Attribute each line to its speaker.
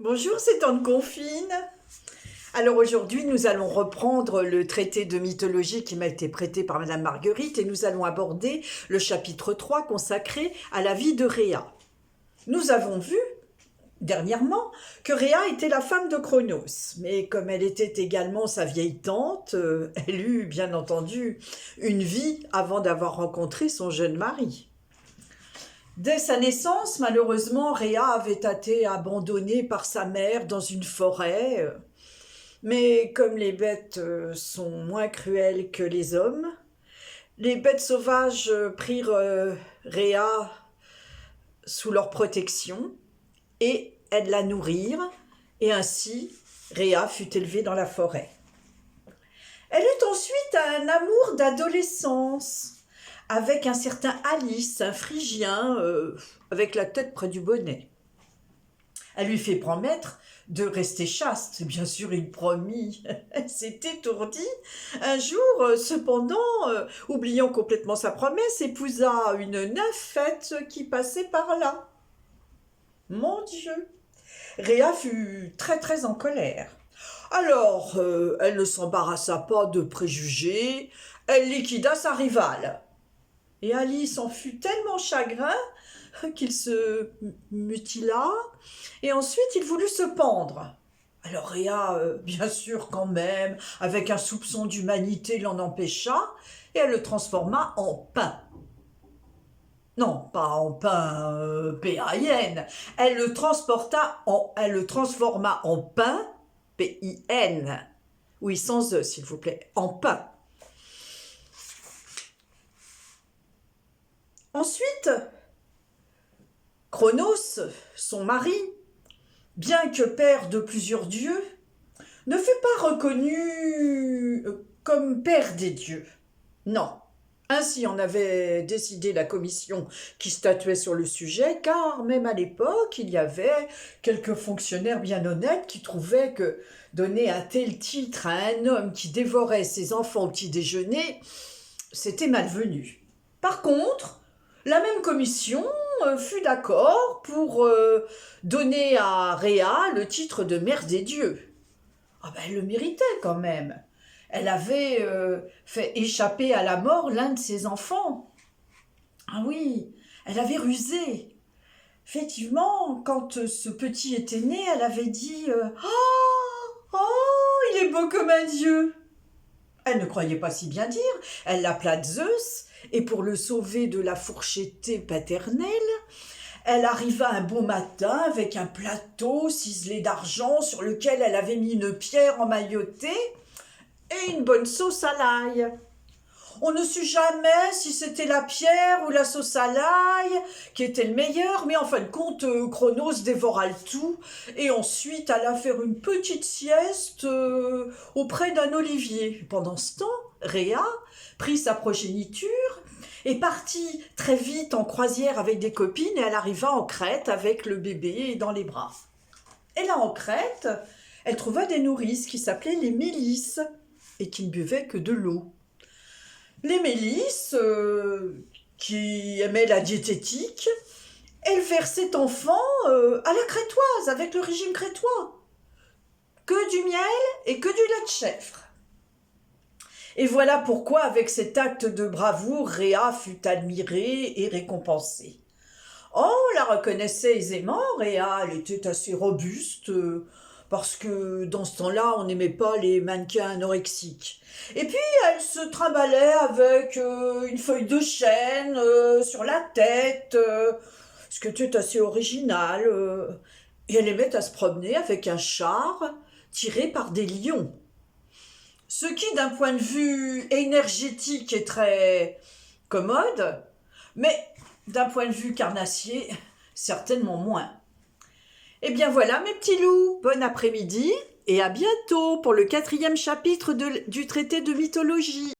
Speaker 1: Bonjour, c'est Tante Confine. Alors aujourd'hui, nous allons reprendre le traité de mythologie qui m'a été prêté par Madame Marguerite et nous allons aborder le chapitre 3 consacré à la vie de Rhéa. Nous avons vu dernièrement que Rhéa était la femme de Cronos, mais comme elle était également sa vieille tante, elle eut bien entendu une vie avant d'avoir rencontré son jeune mari. Dès sa naissance, malheureusement, Rhéa avait été abandonnée par sa mère dans une forêt. Mais comme les bêtes sont moins cruelles que les hommes, les bêtes sauvages prirent Rhéa sous leur protection et elles la nourrirent. Et ainsi, Rhéa fut élevée dans la forêt. Elle eut ensuite un amour d'adolescence avec un certain Alice, un Phrygien, avec la tête près du bonnet. Elle lui fait promettre de rester chaste. Bien sûr, il promit. Elle s'est étourdie. Un jour, cependant, oubliant complètement sa promesse, épousa une nymphette qui passait par là. Mon Dieu! Rhéa fut très très en colère. Alors, elle ne s'embarrassa pas de préjugés, elle liquida sa rivale. Et Alice en fut tellement chagrin qu'il se mutila, et ensuite il voulut se pendre. Alors Rhéa, bien sûr quand même, avec un soupçon d'humanité, l'en empêcha, et elle le transforma en pain. Non, pas en pain P-A-I-N, elle le transforma en pain, P-I-N, oui, sans E s'il vous plaît, en pain. Ensuite, Cronos, son mari, bien que père de plusieurs dieux, ne fut pas reconnu comme père des dieux. Non. Ainsi en avait décidé la commission qui statuait sur le sujet, car même à l'époque, il y avait quelques fonctionnaires bien honnêtes qui trouvaient que donner un tel titre à un homme qui dévorait ses enfants au petit déjeuner, c'était malvenu. Par contre, la même commission fut d'accord pour donner à Rhéa le titre de mère des dieux. Ah ben, elle le méritait quand même. Elle avait fait échapper à la mort l'un de ses enfants. Ah oui, elle avait rusé. Effectivement, quand ce petit était né, elle avait dit oh, il est beau comme un dieu !» Elle ne croyait pas si bien dire, elle l'appela Zeus, et pour le sauver de la fourchettée paternelle, elle arriva un bon matin avec un plateau ciselé d'argent sur lequel elle avait mis une pierre emmaillotée et une bonne sauce à l'ail. On ne sut jamais si c'était la pierre ou la sauce à l'ail qui était le meilleur, mais en fin de compte, Cronos dévora le tout et ensuite alla faire une petite sieste auprès d'un olivier. Pendant ce temps, Rhéa prit sa progéniture et partit très vite en croisière avec des copines et elle arriva en Crète avec le bébé dans les bras. Et là en Crète, elle trouva des nourrices qui s'appelaient les Mélisses et qui ne buvaient que de l'eau. Les Mélisses, qui aimaient la diététique, élevèrent cet enfant à la crétoise, avec le régime crétois. Que du miel et que du lait de chèvre. Et voilà pourquoi, avec cet acte de bravoure, Rhéa fut admirée et récompensée. On la reconnaissait aisément, Rhéa, elle était assez robuste, parce que dans ce temps-là, on n'aimait pas les mannequins anorexiques. Et puis, elle se trimballait avec une feuille de chêne sur la tête, ce qui était assez original. Et elle aimait à se promener avec un char tiré par des lions. Ce qui, d'un point de vue énergétique, est très commode, mais d'un point de vue carnassier, certainement moins. Eh bien voilà mes petits loups, bon après-midi et à bientôt pour le 4e chapitre du traité de mythologie.